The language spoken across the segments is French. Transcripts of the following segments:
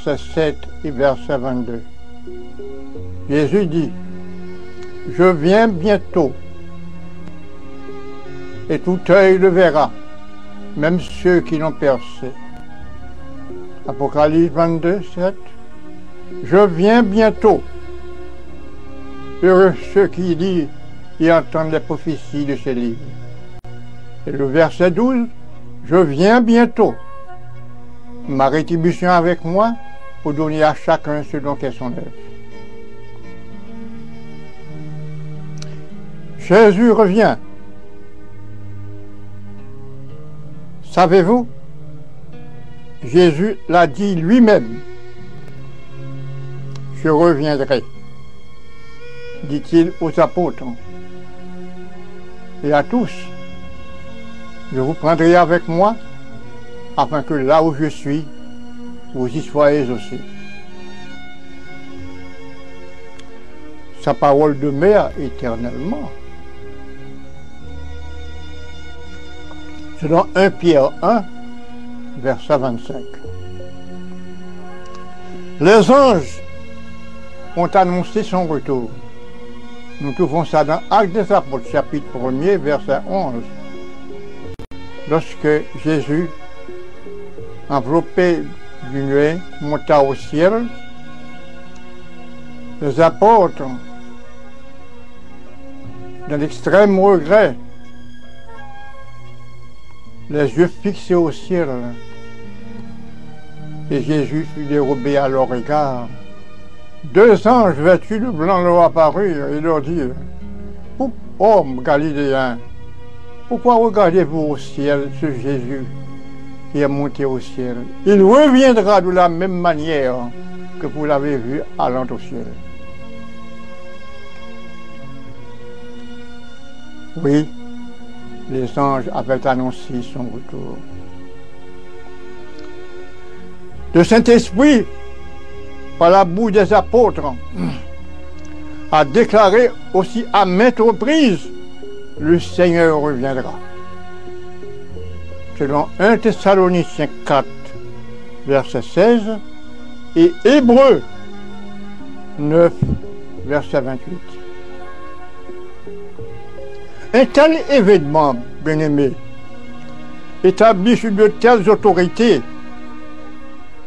verset 7 et verset 22. Jésus dit, je viens bientôt, et tout œil le verra, même ceux qui l'ont percé. Apocalypse 22, 7. Je viens bientôt. Heureux ceux qui lisent et entendent les prophéties de ces livres. Et le verset 12, je viens bientôt. Ma rétribution avec moi pour donner à chacun selon qu'est son œuvre. Jésus revient. Savez-vous, Jésus l'a dit lui-même. Je reviendrai, dit-il aux apôtres et à tous. Je vous prendrai avec moi, afin que là où je suis, vous y soyez aussi. Sa parole demeure éternellement. Selon 1 Pierre 1, verset 25. Les anges ont annoncé son retour. Nous trouvons ça dans Actes des Apôtres, chapitre 1er, verset 11. Lorsque Jésus, enveloppé d'une nuée, monta au ciel, les apôtres, dans l'extrême regret, les yeux fixés au ciel, et Jésus fut dérobé à leur égard. Deux anges vêtus de blanc leur apparurent et leur dirent, hommes galiléens, pourquoi regardez-vous au ciel ce Jésus qui est monté au ciel? Il reviendra de la même manière que vous l'avez vu allant au ciel. Oui, les anges avaient annoncé son retour. Le Saint-Esprit, par la bouche des apôtres, a déclaré aussi à maintes reprises, le Seigneur reviendra. Selon 1 Thessaloniciens 4, verset 16, et Hébreux 9, verset 28. Un tel événement, bien-aimé, établi sur de telles autorités,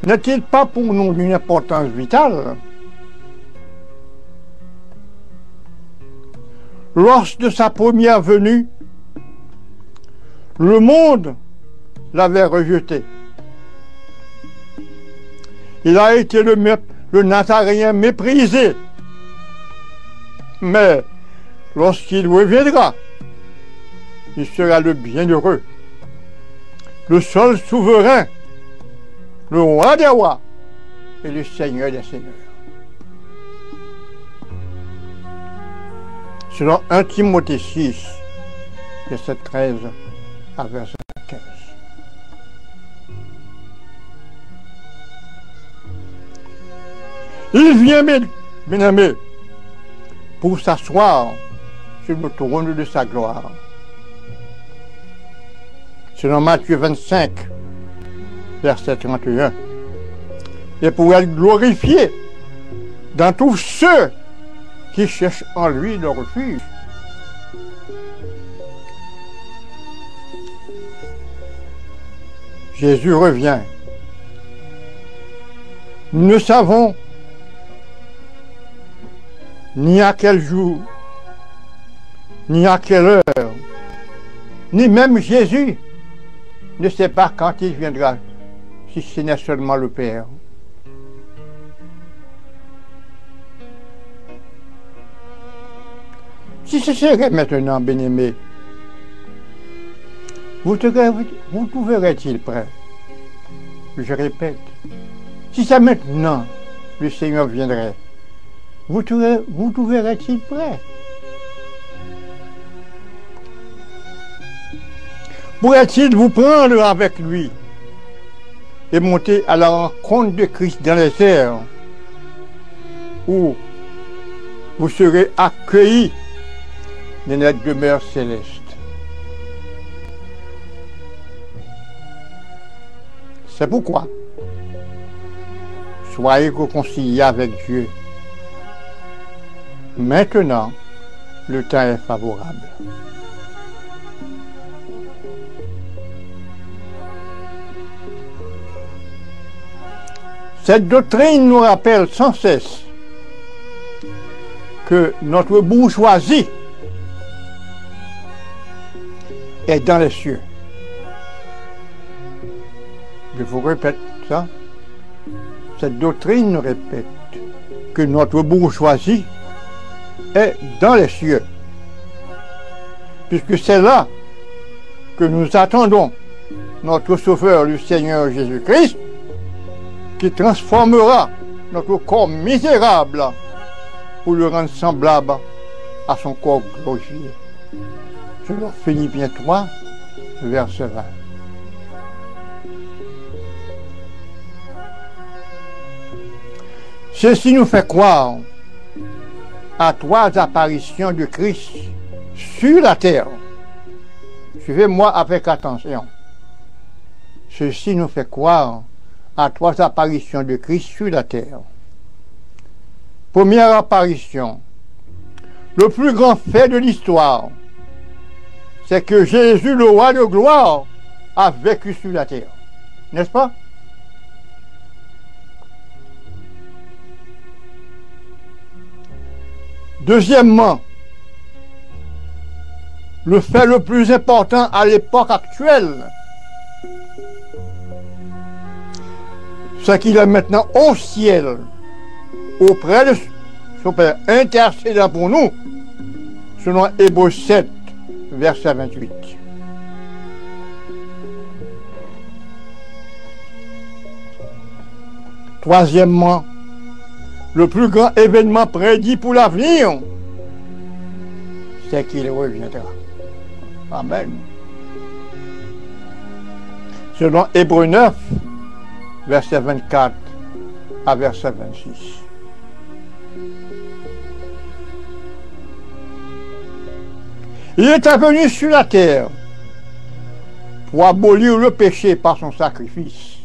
n'est-il pas pour nous d'une importance vitale? Lors de sa première venue, le monde l'avait rejeté. Il a été le Nazaréen méprisé. Mais lorsqu'il reviendra, il sera le bienheureux, le seul souverain, le roi des rois et le Seigneur des seigneurs. Selon 1 Timothée 6, verset 13 à verset 15. Il vient, bien-aimé, pour s'asseoir sur le trône de sa gloire. Selon Matthieu 25, verset 31. Et pour être glorifié dans tous ceux qui cherchent en lui le refuge. Jésus revient. Nous ne savons ni à quel jour, ni à quelle heure, ni même Jésus ne sait pas quand il viendra, si ce n'est seulement le Père. Si ce serait maintenant, bien-aimé, vous trouverez-il prêt? Je répète, si c'est maintenant le Seigneur viendrait, vous trouverez-il prêt? Pourrait-il vous prendre avec lui et monter à la rencontre de Christ dans les airs, où vous serez accueillis dans la demeure céleste? C'est pourquoi soyez réconciliés avec Dieu. Maintenant, le temps est favorable. Cette doctrine nous rappelle sans cesse que notre bourgeoisie est dans les cieux. Je vous répète ça. Cette doctrine nous répète que notre bourgeoisie est dans les cieux. Puisque c'est là que nous attendons notre Sauveur, le Seigneur Jésus-Christ, qui transformera notre corps misérable pour le rendre semblable à son corps glorifié. Selon Philippiens 3, verset 20. Ceci nous fait croire à 3 apparitions de Christ sur la terre. Suivez-moi avec attention. Ceci nous fait croire à 3 apparitions de Christ sur la terre. Première apparition, le plus grand fait de l'histoire, c'est que Jésus, le roi de gloire, a vécu sur la terre. N'est-ce pas? Deuxièmement, le fait le plus important à l'époque actuelle, c'est qu'il est maintenant au ciel, auprès de son Père, intercédant pour nous, selon Hébreux 7, verset 28. Troisièmement, le plus grand événement prédit pour l'avenir, c'est qu'il reviendra. Amen. Selon Hébreux 9, verset 24 à verset 26. Il est venu sur la terre pour abolir le péché par son sacrifice.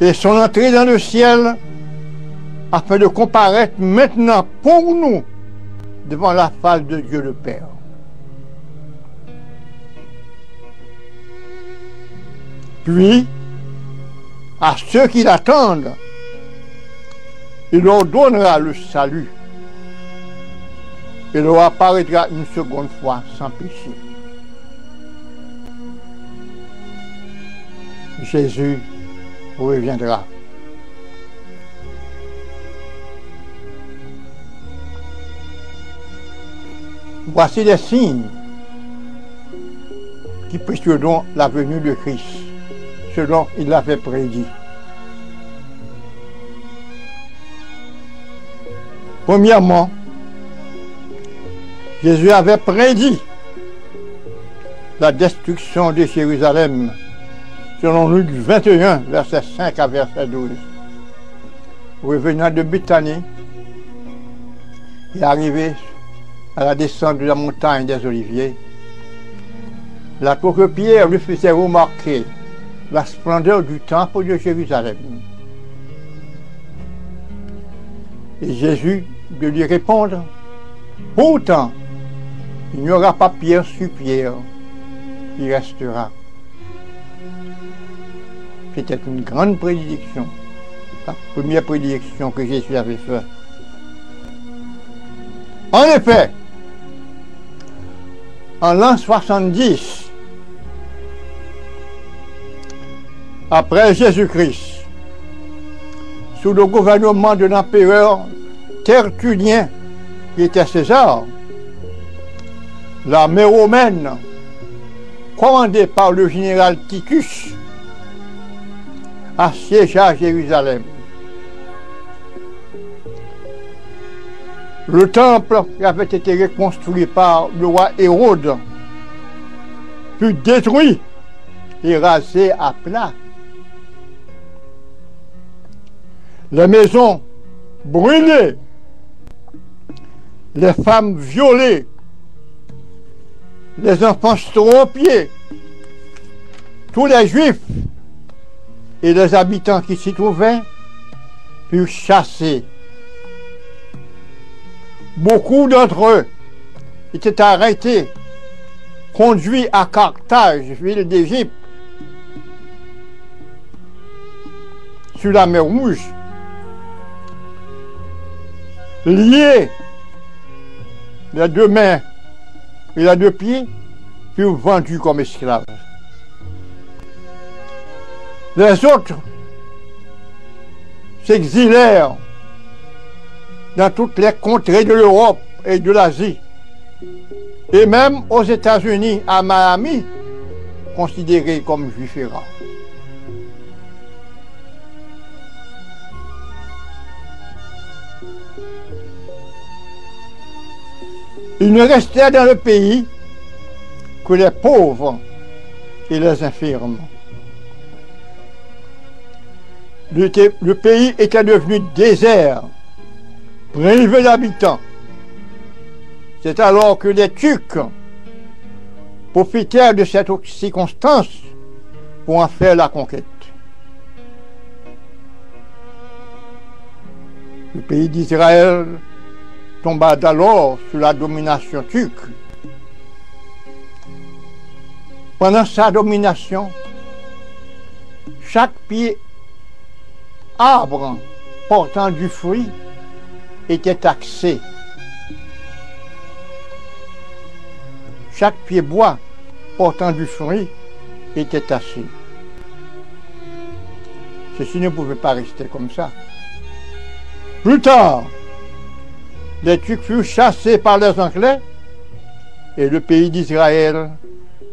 Et son entrée dans le ciel afin de comparaître maintenant pour nous devant la face de Dieu le Père. Puis, à ceux qui l'attendent, il leur donnera le salut. Il leur apparaîtra une seconde fois sans péché. Jésus reviendra. Voici les signes qui précéderont la venue de Christ, selon il l'avait prédit. Premièrement, Jésus avait prédit la destruction de Jérusalem, selon Luc 21, verset 5 à verset 12. Revenant de Béthanie et arrivé à la descente de la montagne des Oliviers, l'apôtre Pierre lui faisait remarquer la splendeur du temple de Jérusalem. Et Jésus de lui répondre, pourtant, il n'y aura pas pierre sur pierre, il restera. C'était une grande prédiction, la première prédiction que Jésus avait faite. En effet, en l'an 70, après Jésus-Christ, sous le gouvernement de l'empereur Tertullien, qui était César, l'armée romaine, commandée par le général Titus, assiégea Jérusalem. Le temple qui avait été reconstruit par le roi Hérode fut détruit et rasé à plat. Les maisons brûlées, les femmes violées, les enfants stropiés, tous les Juifs et les habitants qui s'y trouvaient furent chassés. Beaucoup d'entre eux étaient arrêtés, conduits à Carthage, ville d'Égypte, sur la mer Rouge, liés les deux mains et les deux pieds, furent vendus comme esclaves. Les autres s'exilèrent dans toutes les contrées de l'Europe et de l'Asie, et même aux États-Unis, à Miami, considérés comme juifs errants. Il ne restait dans le pays que les pauvres et les infirmes. Le pays était devenu désert, privé d'habitants. C'est alors que les Turcs profitèrent de cette circonstance pour en faire la conquête. Le pays d'Israël tomba d'alors sous la domination turque. Pendant sa domination, chaque pied arbre portant du fruit était taxé. Chaque pied bois portant du fruit était taxé. Ceci ne pouvait pas rester comme ça. Plus tard, les Turcs furent chassés par les Anglais et le pays d'Israël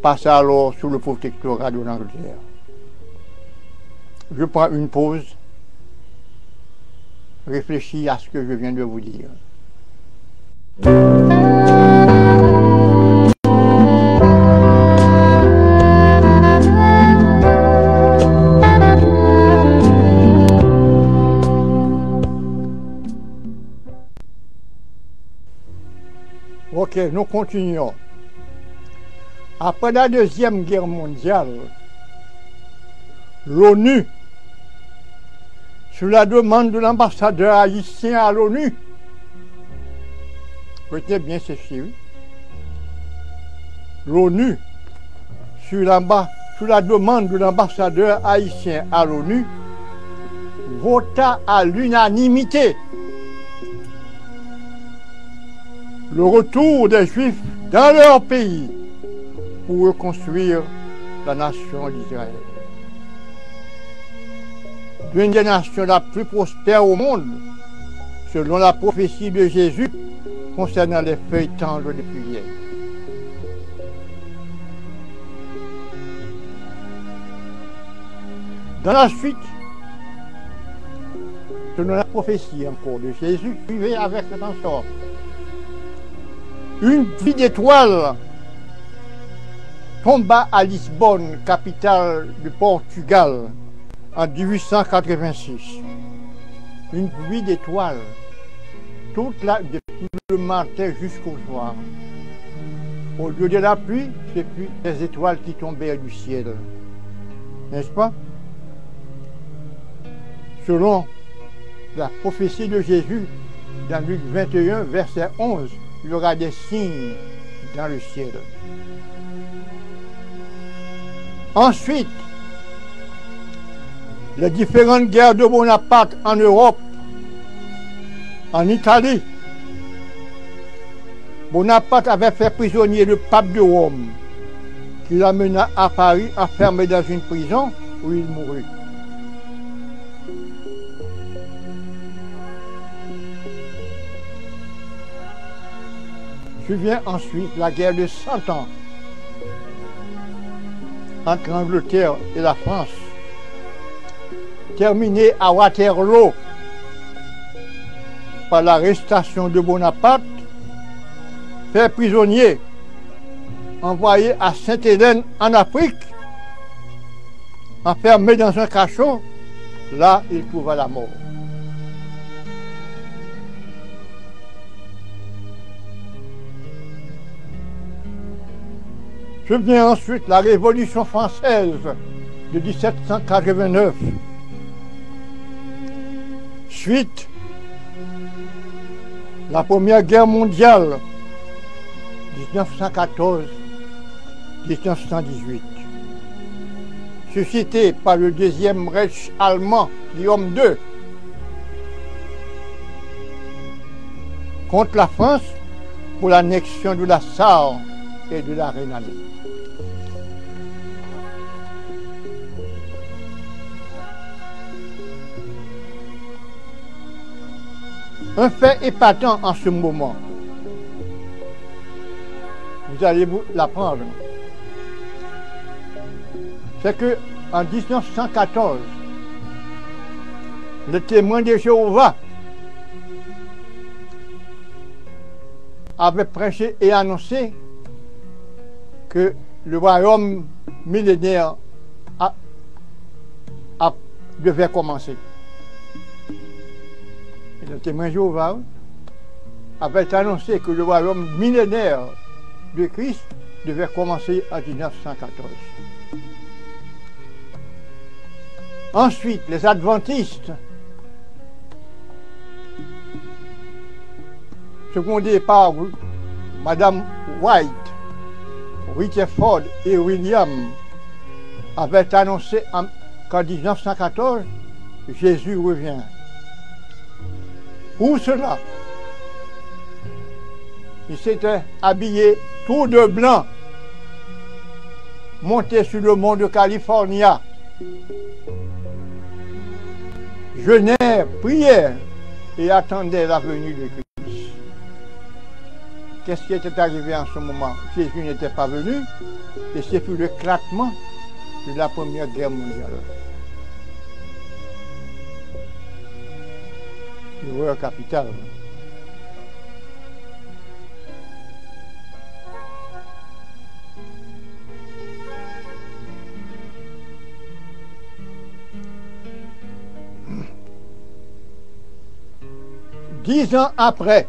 passa alors sous le protectorat de l'Angleterre. Je prends une pause. Réfléchis à ce que je viens de vous dire. Ok, nous continuons. Après la Deuxième Guerre mondiale, l'ONU, sur la demande de l'ambassadeur haïtien à l'ONU, retenez bien ceci, oui. L'ONU, sur la demande de l'ambassadeur haïtien à l'ONU, vota à l'unanimité le retour des Juifs dans leur pays pour reconstruire la nation d'Israël. L'une des nations la plus prospères au monde, selon la prophétie de Jésus concernant les feuilles tendres de prière. Dans la suite, selon la prophétie encore de Jésus, suivez avec attention. Une pluie d'étoiles tomba à Lisbonne, capitale du Portugal, en 1886. Une pluie d'étoiles, depuis le matin jusqu'au soir. Au lieu de la pluie, c'est plus des étoiles qui tombaient du ciel. N'est-ce pas? Selon la prophétie de Jésus, dans Luc 21, verset 11, il y aura des signes dans le ciel. Ensuite, les différentes guerres de Bonaparte en Europe, en Italie. Bonaparte avait fait prisonnier le pape de Rome, qui l'amena à Paris, enfermé dans une prison où il mourut. Survient ensuite la guerre de 100 ans entre l'Angleterre et la France, terminée à Waterloo par l'arrestation de Bonaparte, fait prisonnier, envoyé à Sainte-Hélène en Afrique, enfermé dans un cachot. Là, il trouva la mort. Je viens ensuite la Révolution française de 1789. Suite, la Première Guerre mondiale, 1914-1918. Suscité par le deuxième Reich allemand, Guillaume II, contre la France pour l'annexion de la Sarre et de la Rhénanie. Un fait épatant en ce moment, vous allez vous l'apprendre, c'est que en 1914, le témoin de Jéhovah avait prêché et annoncé que le royaume millénaire devait commencer. Et le témoin de Jéhovah avait annoncé que le royaume millénaire de Christ devait commencer en 1914. Ensuite, les adventistes, secondés par Madame White, Rutherford et William, avaient annoncé qu'en 1914, Jésus revient. Pour cela, ils s'étaient habillés tout de blanc, montés sur le mont de California, jeûnaient, priaient et attendaient la venue de Christ. Qu'est-ce qui était arrivé en ce moment? Jésus n'était pas venu et c'est pour l'éclatement de la Première Guerre mondiale. L'horreur capitale. Dix ans après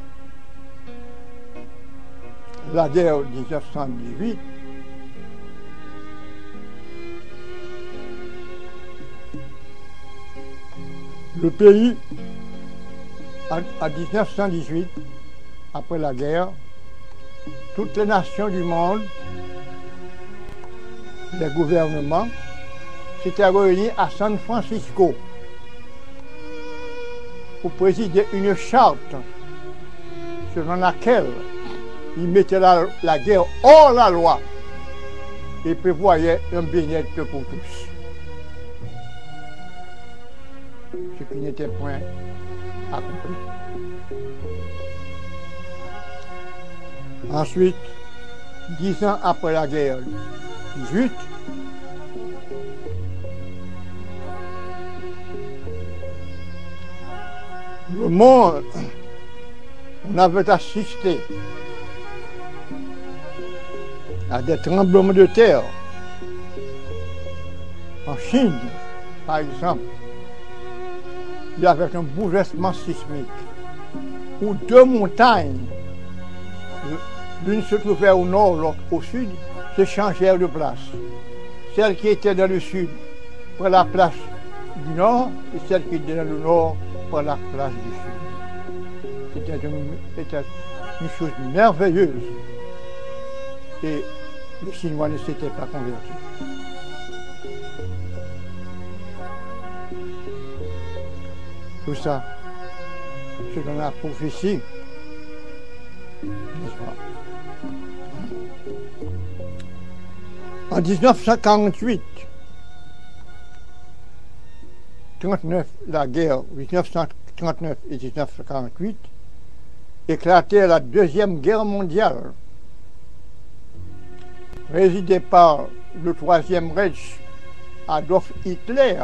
la guerre de 1918, le pays, en 1918, après la guerre, toutes les nations du monde, les gouvernements, s'étaient réunis à San Francisco pour présider une charte selon laquelle ils mettaient la guerre hors la loi et prévoyaient un bien-être pour tous. Ce qui n'était point accompli. Ensuite, 10 ans après la guerre 18, le monde, on avait assisté à des tremblements de terre. En Chine, par exemple, il y avait un bouleversement sismique où deux montagnes, l'une se trouvait au nord, l'autre au sud, se changèrent de place. Celle qui était dans le sud prend la place du nord et celle qui était dans le nord prend la place du sud. C'était une chose merveilleuse et les Chinois ne s'étaient pas convertis. Tout ça, selon la prophétie, n'est-ce pas? En 1948, 39, la guerre 1939 et 1948, éclatait la Deuxième Guerre mondiale, présidée par le Troisième Reich, Adolf Hitler.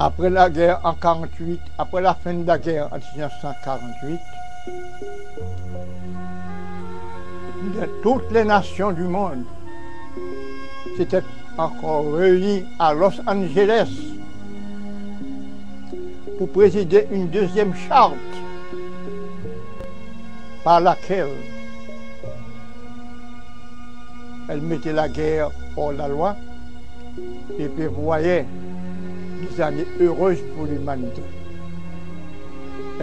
Après la guerre en 1948, après la fin de la guerre en 1948, toutes les nations du monde s'étaient encore réunies à Los Angeles pour présider une deuxième charte par laquelle elle mettait la guerre hors la loi et prévoyait des années heureuses pour l'humanité.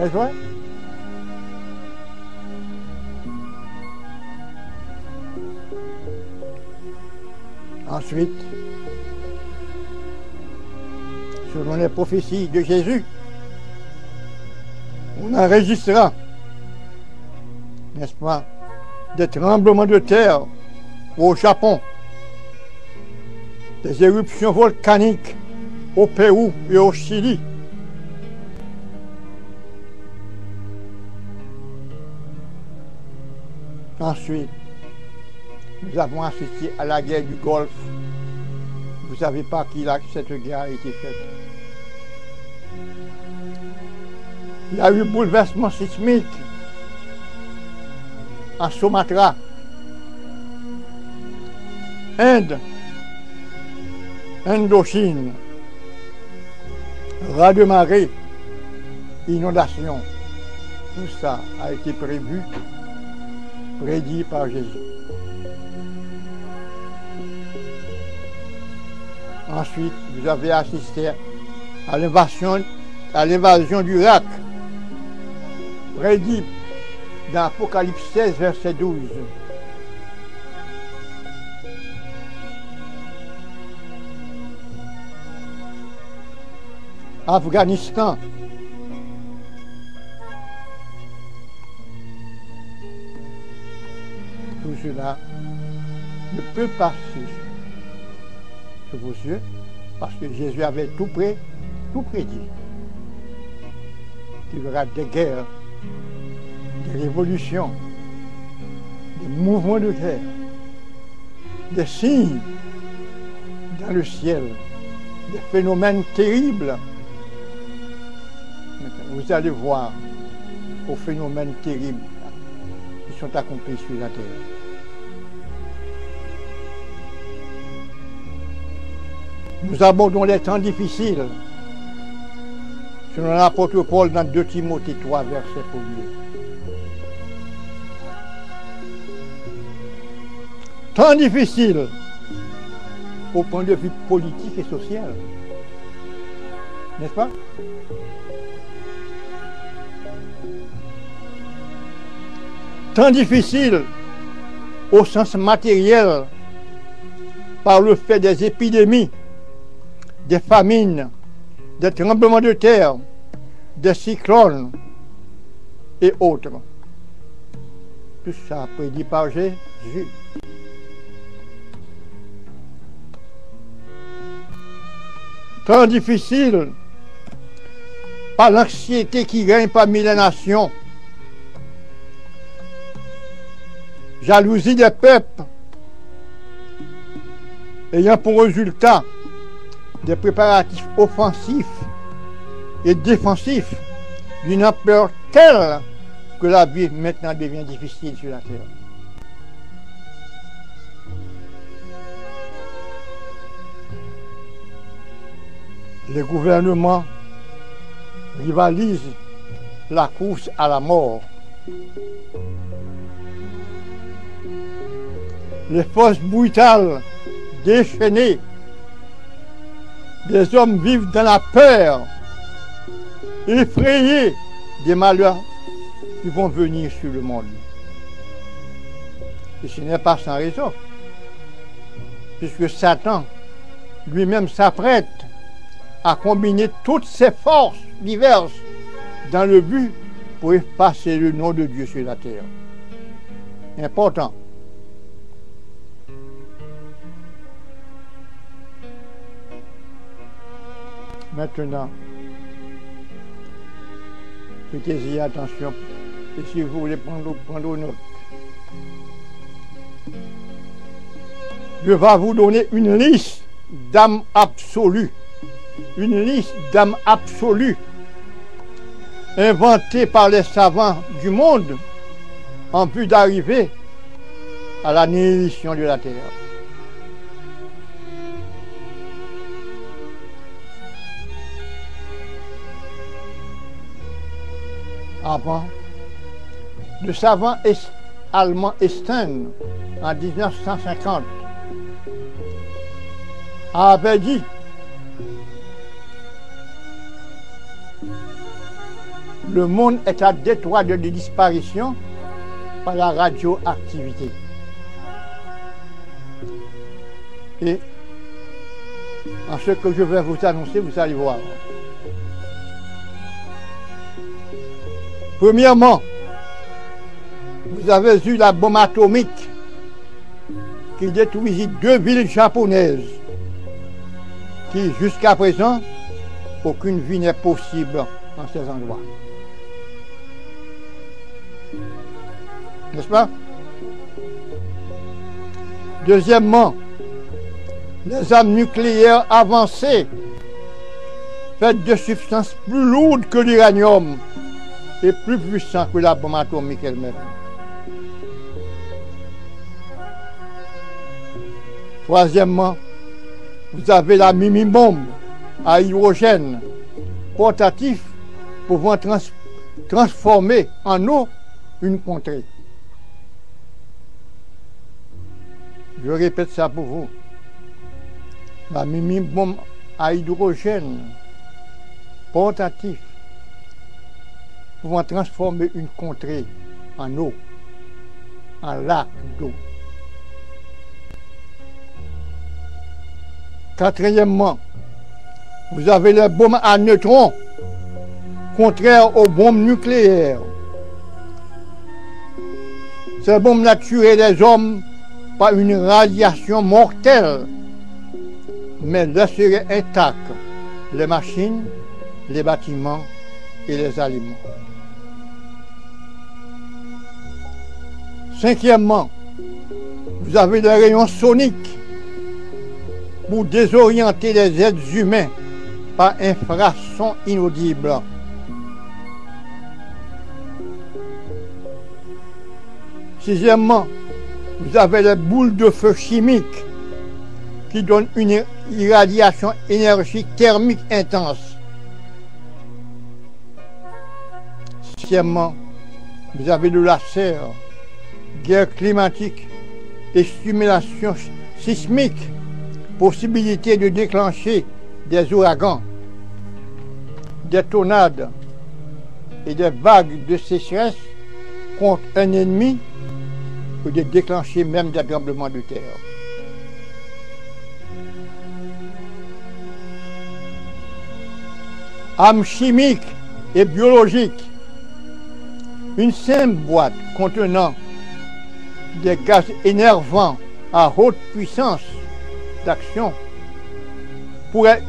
Est-ce vrai? Ensuite, selon les prophéties de Jésus, on enregistrera, n'est-ce pas, des tremblements de terre au Japon, des éruptions volcaniques au Pérou et au Chili. Ensuite, nous avons assisté à la guerre du Golfe. Vous ne savez pas qui cette guerre a été faite. Il y a eu bouleversement sismique en Sumatra, Inde, Indochine, raz de marée, inondation. Tout ça a été prévu, prédit par Jésus. Ensuite, vous avez assisté à l'invasion du Irak, prédit dans Apocalypse 16, verset 12. Afghanistan, tout cela ne peut pas sur vos yeux, parce que Jésus avait tout prédit. Il y aura des guerres, des révolutions, des mouvements de guerre, des signes dans le ciel, des phénomènes terribles. Vous allez voir aux phénomènes terribles qui sont accomplis sur la terre. Nous abordons les temps difficiles, selon l'apôtre Paul dans 2 Timothée 3, verset 1er. Temps difficiles au point de vue politique et social, n'est-ce pas? Temps difficiles au sens matériel, par le fait des épidémies, des famines, des tremblements de terre, des cyclones et autres. Tout ça prédit par Jésus. Temps difficile par l'anxiété qui règne parmi les nations, jalousie des peuples, ayant pour résultat des préparatifs offensifs et défensifs d'une ampleur telle que la vie maintenant devient difficile sur la terre. Les gouvernements rivalisent la course à la mort. Les forces brutales, déchaînées, des hommes vivent dans la peur, effrayés des malheurs qui vont venir sur le monde. Et ce n'est pas sans raison, puisque Satan lui-même s'apprête à combiner toutes ses forces diverses dans le but pour effacer le nom de Dieu sur la terre. Important. Maintenant, prêtez-y attention, et si vous voulez prendre note, je vais vous donner une liste d'âmes absolues, inventée par les savants du monde en vue d'arriver à l'annihilation de la terre. avant, le savant allemand Einstein, en 1950, avait dit le monde est à deux doigts de disparition par la radioactivité. Et en ce que je vais vous annoncer, vous allez voir. Premièrement, vous avez eu la bombe atomique qui détruisit 2 villes japonaises, qui jusqu'à présent, aucune vie n'est possible dans ces endroits. N'est-ce pas? Deuxièmement, les armes nucléaires avancées, faites de substances plus lourdes que l'uranium et plus puissantes que la bombe atomique elle-même. Troisièmement, vous avez la mini-bombe à hydrogène portatif pouvant transformer en eau une contrée. Je répète ça pour vous. La mini-bombe à hydrogène portatif pouvant transformer une contrée en eau, en lac d'eau. Quatrièmement, vous avez les bombes à neutrons, contraires aux bombes nucléaires. Ces bombes tuent les hommes par une radiation mortelle, mais laisseraient intacts les machines, les bâtiments et les aliments. Cinquièmement, vous avez les rayons soniques pour désorienter les êtres humains par infrasons inaudibles. Sixièmement, vous avez les boules de feu chimiques qui donnent une irradiation énergique thermique intense. Septièmement, vous avez le laser, guerre climatique et stimulation sismique, possibilité de déclencher des ouragans, des tornades et des vagues de sécheresse contre un ennemi ou de déclencher même des tremblements de terre. Armes chimiques et biologiques. Une simple boîte contenant des gaz énervants à haute puissance d'action pourrait,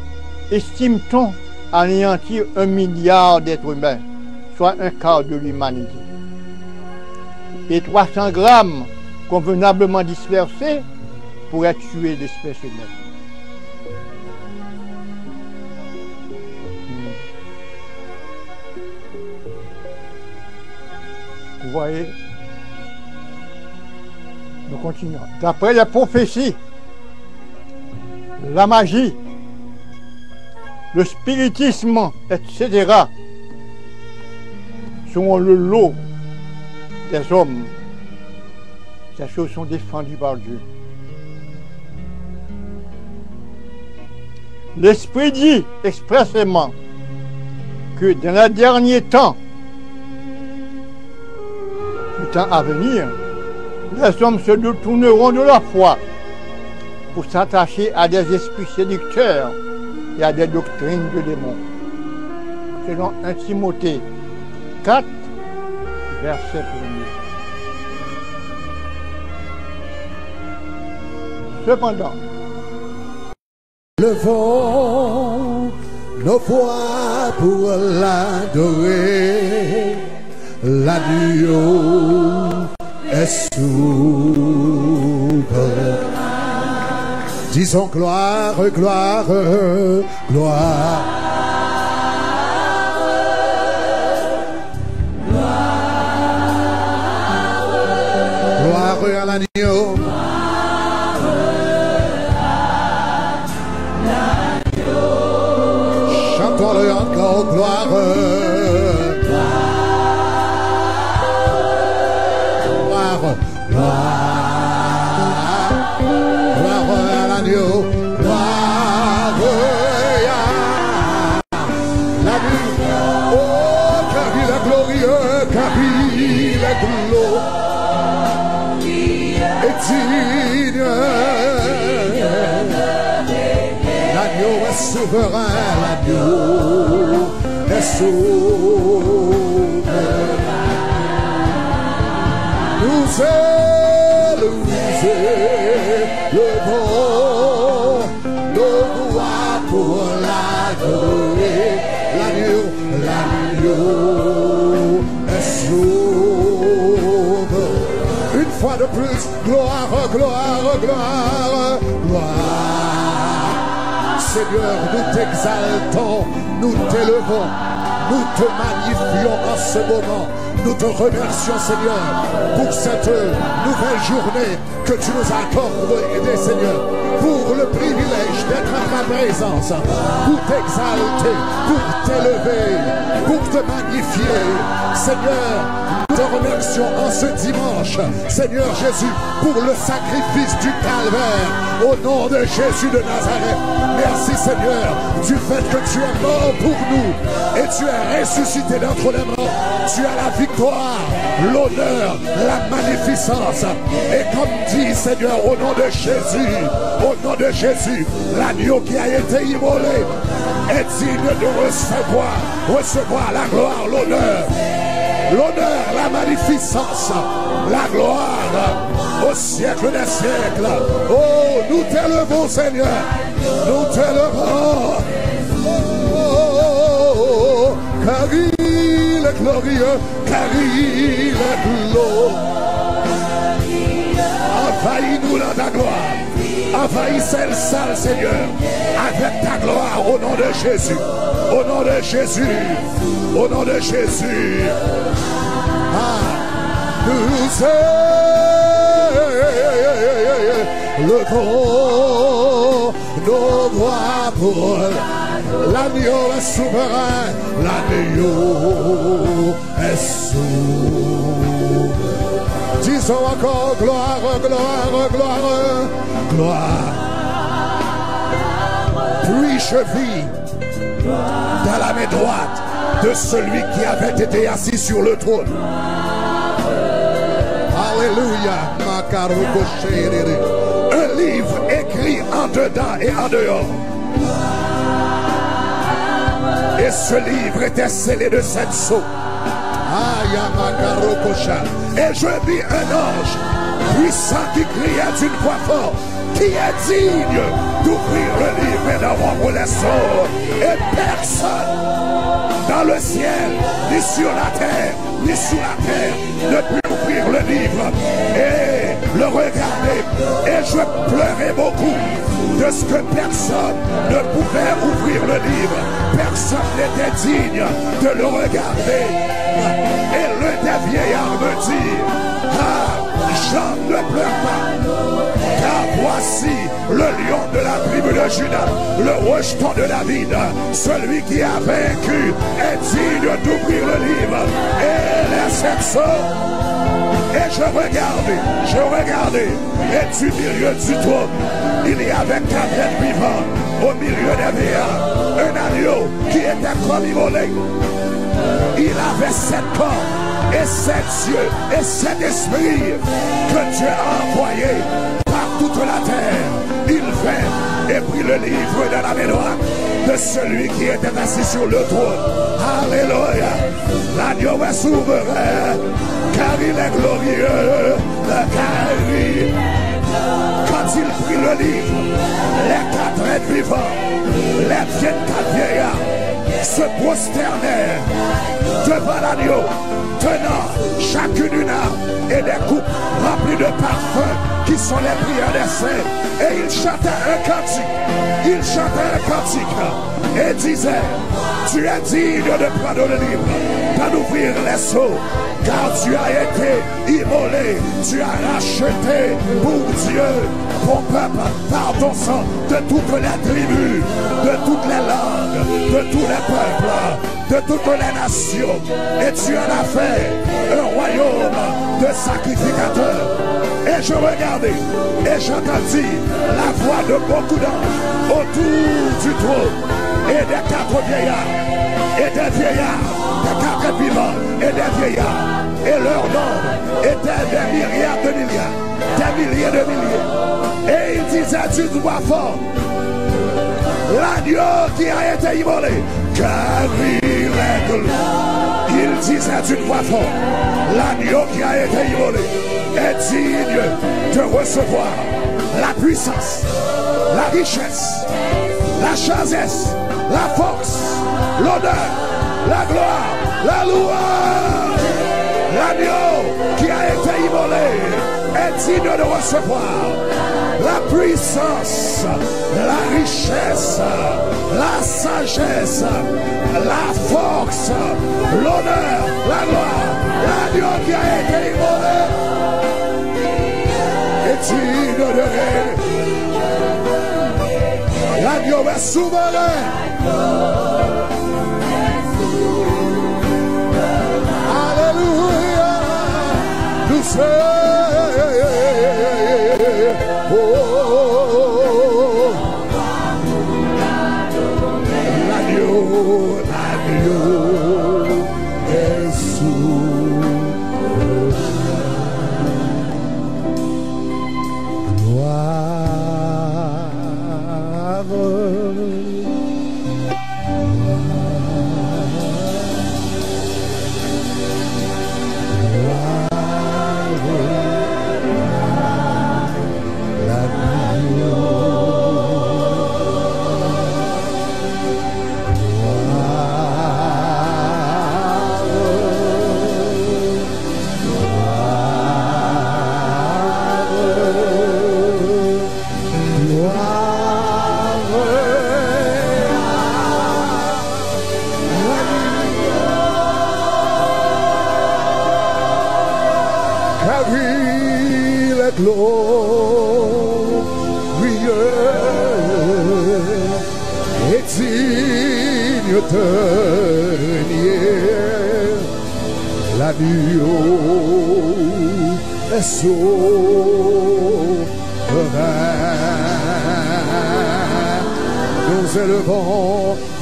estime-t-on, anéantir 1 milliard d'êtres humains, soit un quart de l'humanité. Et 300 grammes convenablement dispersés pourraient tuer l'espèce humaine. Vous voyez, nous continuons. D'après les prophéties, la magie, le spiritisme, etc., sont le lot des hommes. Ces choses sont défendues par Dieu. L'Esprit dit expressément que dans les derniers temps, le temps à venir, les hommes se détourneront de la foi pour s'attacher à des esprits séducteurs et à des doctrines de démons. Selon 1 Timothée 4, verset 1er. Cependant, levons nos voix pour l'adorer, l'agneau est souverain. Disons gloire, gloire, gloire. Gloire à l'agneau. Chantons-le encore, gloire. souverain, l'agneau est souverain. Nous élevons nos voix pour l'adorer. L'agneau est souverain. Une fois de plus, gloire, gloire, gloire, gloire. Seigneur, nous t'exaltons, nous t'élevons, nous te magnifions en ce moment. Nous te remercions, Seigneur, pour cette nouvelle journée que tu nous accordes, Seigneur, pour le privilège d'être à ta présence, pour t'exalter, pour t'élever, pour te magnifier. Seigneur, nous te remercions en ce dimanche, Seigneur Jésus, pour le sacrifice du calvaire, au nom de Jésus de Nazareth. Merci, Seigneur, du fait que tu es mort pour nous et tu es ressuscité d'entre les morts. Tu as la victoire, l'honneur, la magnificence. Et comme dit, Seigneur, au nom de Jésus, l'agneau qui a été immolé est digne de recevoir la gloire, l'honneur, la magnificence, la gloire au siècle des siècles. Oh, nous t'élevons, Seigneur, nous t'élevons. Oh, car il est glorieux, car il est glorieux. Envahis-nous dans ta gloire. Envahis cette salle, Seigneur, avec ta gloire au nom de Jésus. Au nom de Jésus. Au nom de Jésus. Ah, nous élevons nos voix pour l'agneau est souverain. L'agneau est souverain. Disons encore gloire, gloire, gloire, gloire. Puis je vis dans la main droite de celui qui avait été assis sur le trône. Alléluia. Un livre écrit en dedans et en dehors. Et ce livre était scellé de 7 sceaux. Et je vis un ange puissant qui criait d'une voix forte, qui est digne d'ouvrir le livre et d'en rompre les sceaux. Et personne dans le ciel, ni sur la terre, ni sous la terre, ne put ouvrir le livre et le regarder. Et je pleurais beaucoup de ce que personne ne pouvait ouvrir le livre. Personne n'était digne de le regarder. Et l'un des vieillards me dit, ah, Jean, ne pleure pas, car voici le lion de la tribu de Juda, le rejeton de David, celui qui a vaincu est digne d'ouvrir le livre et les 7 sceaux. Et je regardais, et du milieu du trône, il y avait 4 êtres vivants, au milieu des vieillards, un agneau qui était comme immolé. Il avait 7 corps et 7 yeux et 7 esprits que Dieu a envoyés par toute la terre. Il vint et prit le livre de la main droite de celui qui était assis sur le trône. Alléluia. L'agneau est souverain, car il est glorieux, quand il prit le livre, les 4 êtres vivants, les 24 vieillards, se prosternèrent devant l'agneau, tenant chacune une arme et des coupes remplies de parfums qui sont les prières des saints. Et ils chantaient un cantique. Et disaient, tu es digne de prendre le livre, d'en ouvrir les sceaux, car tu as été immolé, tu as racheté pour Dieu ton peuple par ton sang de toutes les tribus, de toutes les langues, de tous les peuples, de toutes les nations. Et tu en as fait un royaume de sacrificateurs. Et je regardais et j'entendis la voix de beaucoup d'anges autour du trône et des 4 vieillards et des vieillards, des 4 vivants et des vieillards. Et leur nombre était des milliards de milliards, des milliers de milliers. Et ils disaient d'une voix forte, l'agneau qui a été immolé, car il disait d'une voix forte, l'agneau qui a été immolé est digne de recevoir la puissance, la richesse, la sagesse, la force, l'honneur, la gloire, la louange. L'agneau qui a été immolé est digne de recevoir la puissance, la richesse, la sagesse, la force, l'honneur, la gloire. L'agneau qui a été immolé est digne de régner. L'agneau est souverain. Alléluia. Nous sommes. L'agneau est souverain.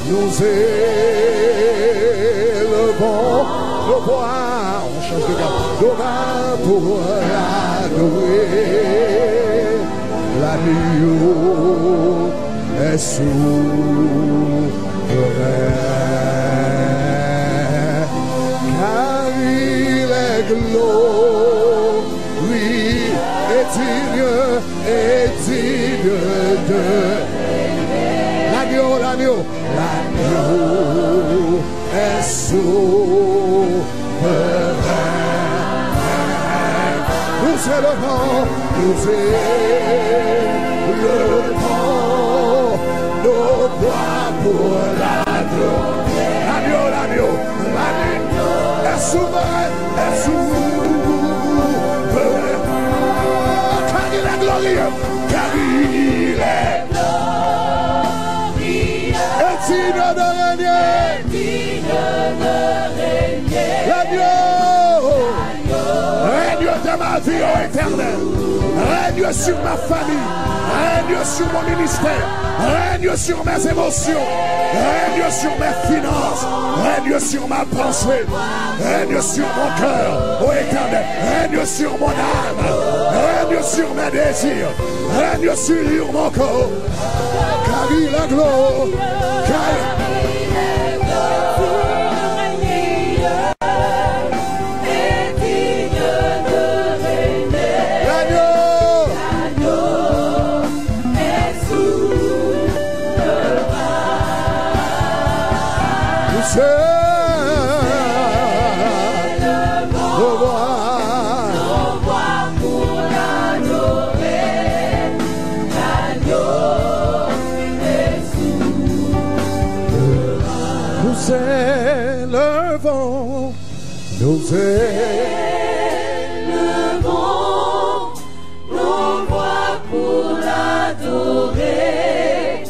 Nous élevons nos voix, on change de garde, nos mains pour l'adorer. L'agneau est souverain, car il est glorieux et digne de l'agneau est souverain. Nous élevons nos voix pour l'adorer. L'agneau est souverain, car il est glorieux, car il est digne de régner. L'agneau règne de ma vie éternelle. Règne sur ma famille. Règne sur mon ministère. Règne sur mes émotions. Règne sur mes finances. Règne sur ma pensée. Règne sur mon cœur, ô éternel. Règne sur mon âme. Règne sur mes désirs. Règne sur mon corps. Car il est glorieux. Nous élevons nos voix pour l'adorer.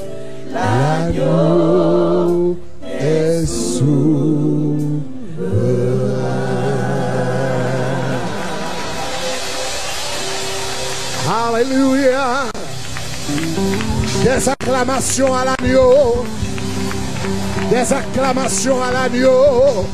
L'agneau est souverain. Alléluia. Des acclamations à l'agneau. Des acclamations à l'agneau.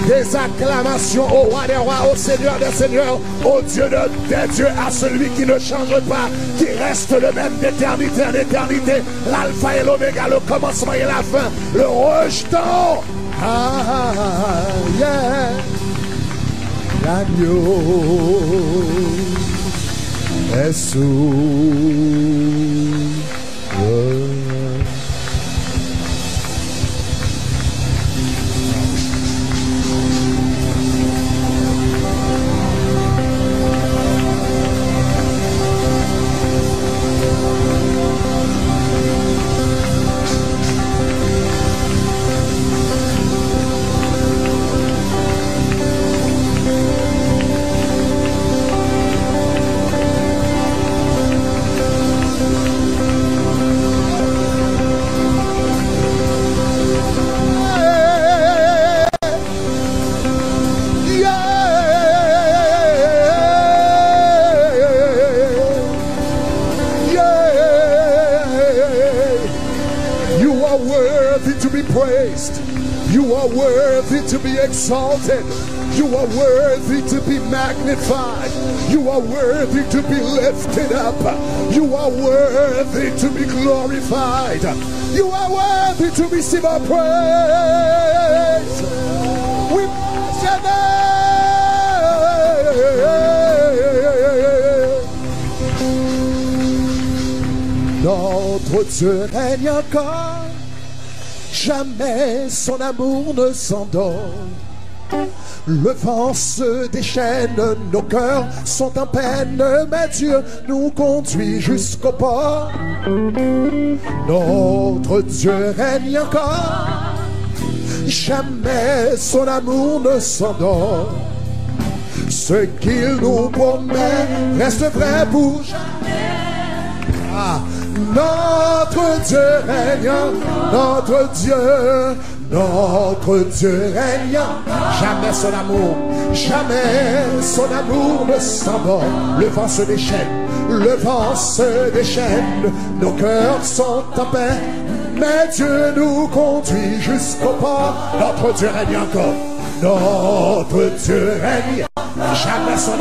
Des acclamations au roi des rois, au Seigneur des seigneurs, au Dieu des dieux, à celui qui ne change pas, qui reste le même d'éternité en éternité, l'alpha et l'oméga, le commencement et la fin, le rejetant. Yeah. L'agneau est to be exalted. You are worthy to be magnified. You are worthy to be lifted up. You are worthy to be glorified. You are worthy to receive our praise. We bless your name. Notre Dieu règne encore. Jamais son amour ne s'endort. Le vent se déchaîne, nos cœurs sont en peine, mais Dieu nous conduit jusqu'au port. Notre Dieu règne encore. Jamais son amour ne s'endort. Ce qu'il nous promet reste vrai pour jamais. Notre Dieu règne, notre Dieu règne. Jamais son amour ne s'endort. Le vent se déchaîne, nos cœurs sont en paix, mais Dieu nous conduit jusqu'au port. Notre Dieu règne encore, notre Dieu règne. Jamais son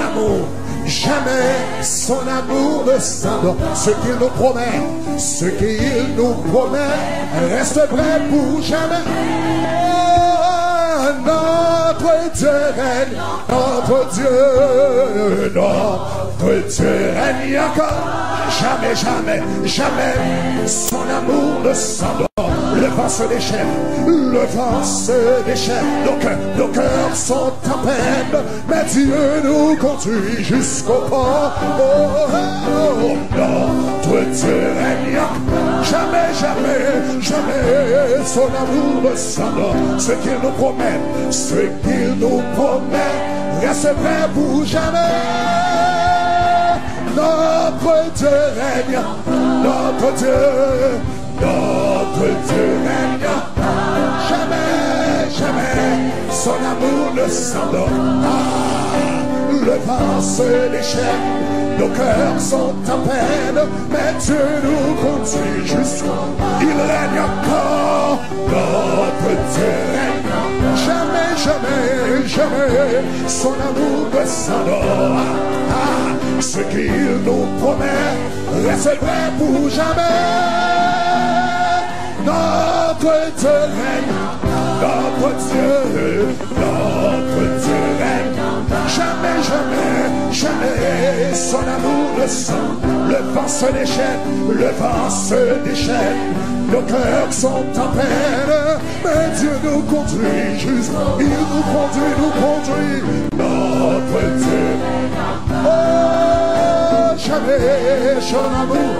amour ne s'endort. Ce qu'il nous promet reste vrai pour jamais. Notre Dieu règne, notre Dieu règne encore. Jamais son amour ne s'endort. Le vent se déchaîne, nos cœurs sont en peine, mais Dieu nous conduit jusqu'au port. Notre Dieu règne, jamais son amour ne s'endort. Ce qu'il nous promet reste vrai pour jamais. Notre Dieu règne, notre Dieu règne. Jamais son amour ne s'endort. Le vent se déchaîne, nos cœurs sont en peine, mais Dieu nous conduit jusqu'au. Il règne encore, notre Dieu règne. Jamais son amour ne s'endort. Ce qu'il nous promet reste vrai pour jamais. Notre Dieu règne, notre Dieu règne. Jamais son amour ne s'endort. Le vent se déchaîne, nos cœurs sont en peine, mais Dieu nous conduit jusqu'au. Il nous conduit, notre Dieu. Oh, jamais son amour.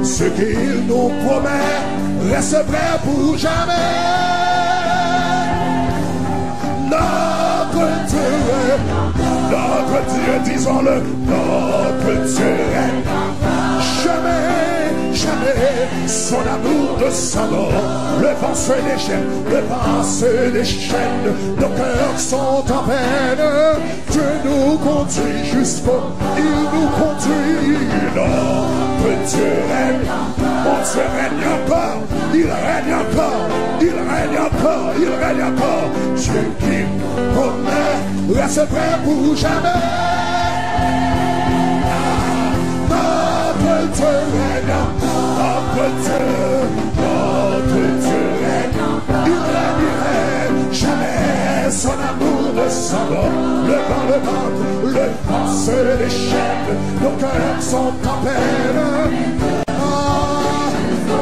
Ce qu'il nous promet reste vrai pour jamais. Notre Dieu, disons-le, notre Dieu règne. Jamais son amour ne s'endort. Le vent se déchaîne, nos cœurs sont en peine. Dieu nous conduit jusqu'au. Il nous conduit. Notre Dieu règne. Mon Dieu règne encore. Il règne encore. encore, il règne encore. Dieu qui promet, reste prêt pour jamais. Notre Dieu règne, notre Dieu règne. Il règne jamais, son amour ne s'endort. Le vent se déchaîne, nos cœurs sont en peine.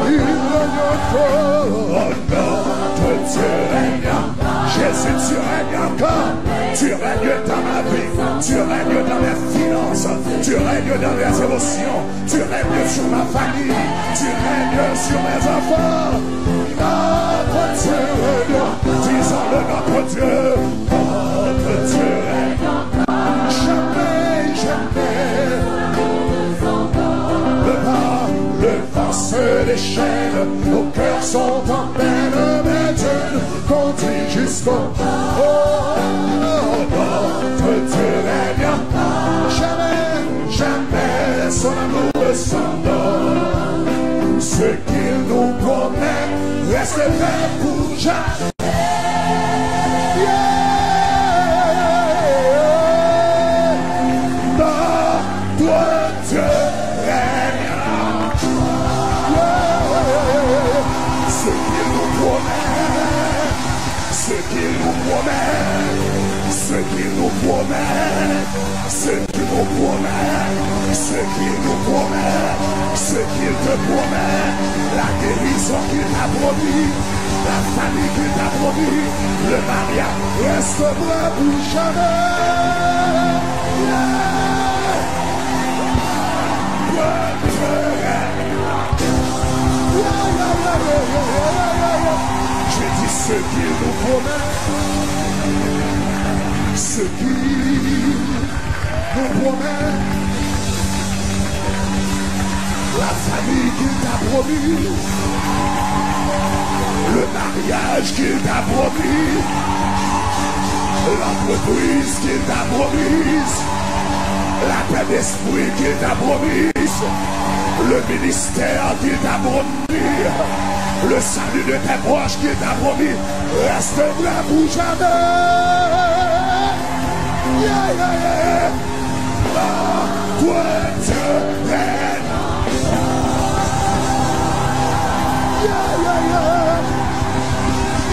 Il règne encore, notre Dieu règne. Jésus, tu règnes encore. Tu règnes dans ma vie, tu règnes dans mes finances, tu règnes dans mes émotions, tu règnes sur ma famille, tu règnes sur mes enfants. Notre Dieu règne, disons-le, notre Dieu règne. Jamais, jamais. Le vent se déchaîne, nos cœurs sont en peine, mais Dieu conduit jusqu'au notre Dieu règne. Jamais, jamais son amour ne s'endort. Ce qu'il nous promet reste vrai pour jamais. Ce qu'il te promet, la guérison qu'il t'a promis, la famille qu'il t'a promis, le mariage reste vrai pour jamais. Je dis ce qu'il nous promet, ce qu'il nous promet. La famille qu'il t'a promis, le mariage qu'il t'a promis, l'entreprise qu'il t'a promise, la paix d'esprit qu'il t'a promise, le ministère qu'il t'a promis, le salut de tes proches qu'il t'a promis, reste vrai pour jamais. Yeah, yeah, yeah. Toi, Dieu règne.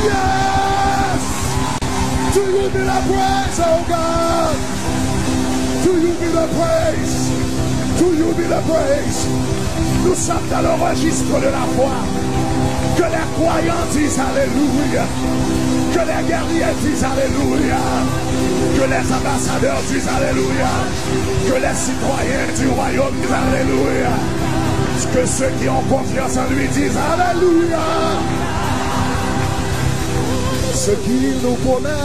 Yes! To you be the praise, oh God! To you be the praise! To you be the praise! Nous sommes dans le registre de la foi. Que les croyants disent Alléluia. Que les guerriers disent Alléluia. Que les ambassadeurs disent Alléluia. Que les citoyens du royaume disent Alléluia. Que ceux qui ont confiance en lui disent Alléluia. Ce qu'il nous promet,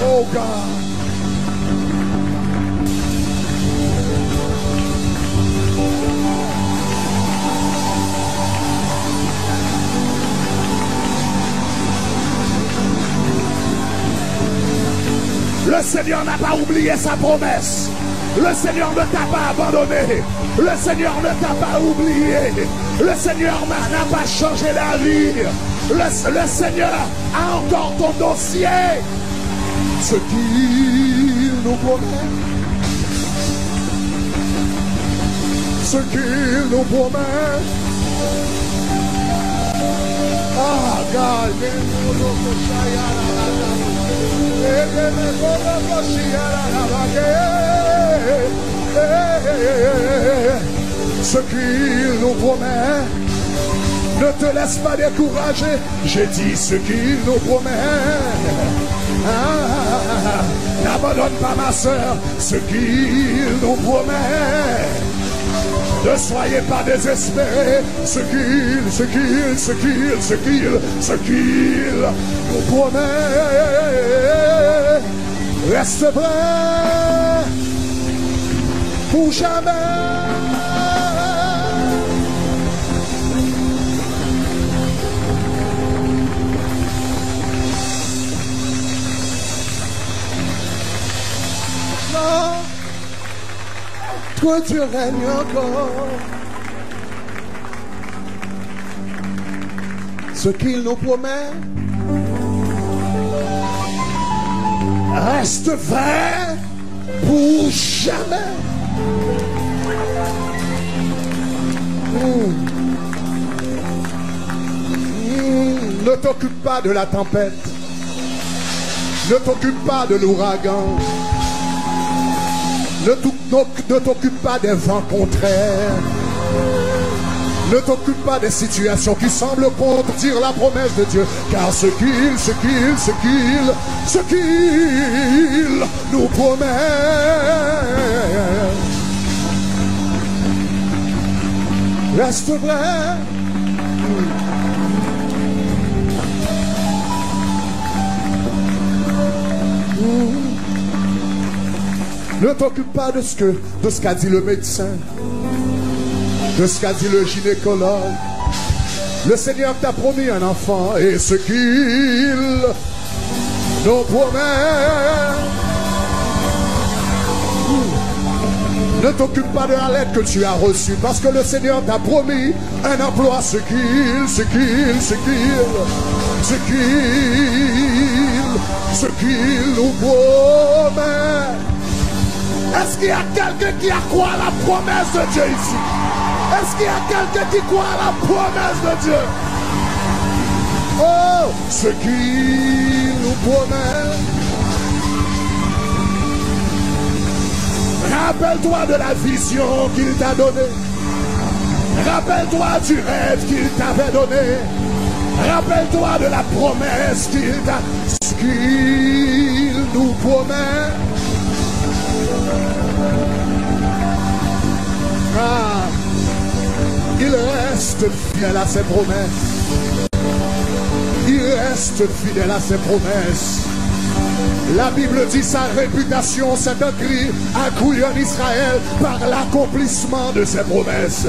oh God. Le Seigneur n'a pas oublié sa promesse. Le Seigneur ne t'a pas abandonné. Le Seigneur ne t'a pas oublié. Le Seigneur n'a pas changé la vie. Le Seigneur a encore ton dossier. Ce qu'il nous promet. Ce qu'il nous promet. Ah, God. Ce qu'il nous promet, ne te laisse pas décourager. J'ai dit ce qu'il nous promet. N'abandonne pas ma soeur, ce qu'il nous promet. Ne soyez pas désespérés, ce qu'il nous promet. Reste vrai pour jamais. Non, toi tu règnes encore. ce qu'il nous promet reste vrai pour jamais. Ne t'occupe pas de la tempête. Ne t'occupe pas de l'ouragan. Ne t'occupe pas des vents contraires. Ne t'occupe pas des situations qui semblent contredire la promesse de Dieu. Car ce qu'il nous promet reste vrai. Ne t'occupe pas de ce qu'a dit le médecin, de ce qu'a dit le gynécologue. Le Seigneur t'a promis un enfant et ce qu'il nous promet. Ne t'occupe pas de la lettre que tu as reçue parce que le Seigneur t'a promis un emploi. Ce qu'il nous promet. Est-ce qu'il y a quelqu'un qui croit à la promesse de Dieu ici? Est-ce qu'il y a quelqu'un qui croit à la promesse de Dieu? Oh, ce qu'il nous promet. Rappelle-toi de la vision qu'il t'a donnée. Rappelle-toi du rêve qu'il t'avait donné. Rappelle-toi de la promesse qu'il t'a. Ce qu'il nous promet. Ah, il reste fidèle à ses promesses. Il reste fidèle à ses promesses. La Bible dit sa réputation s'est accrue en Israël par l'accomplissement de ses promesses.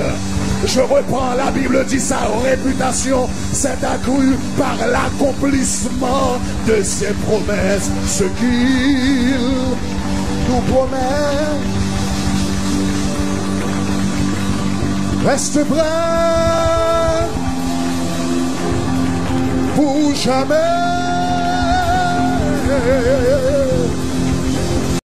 Je reprends, la Bible dit sa réputation s'est accrue par l'accomplissement de ses promesses. Ce qu'il nous promet reste vrai pour jamais.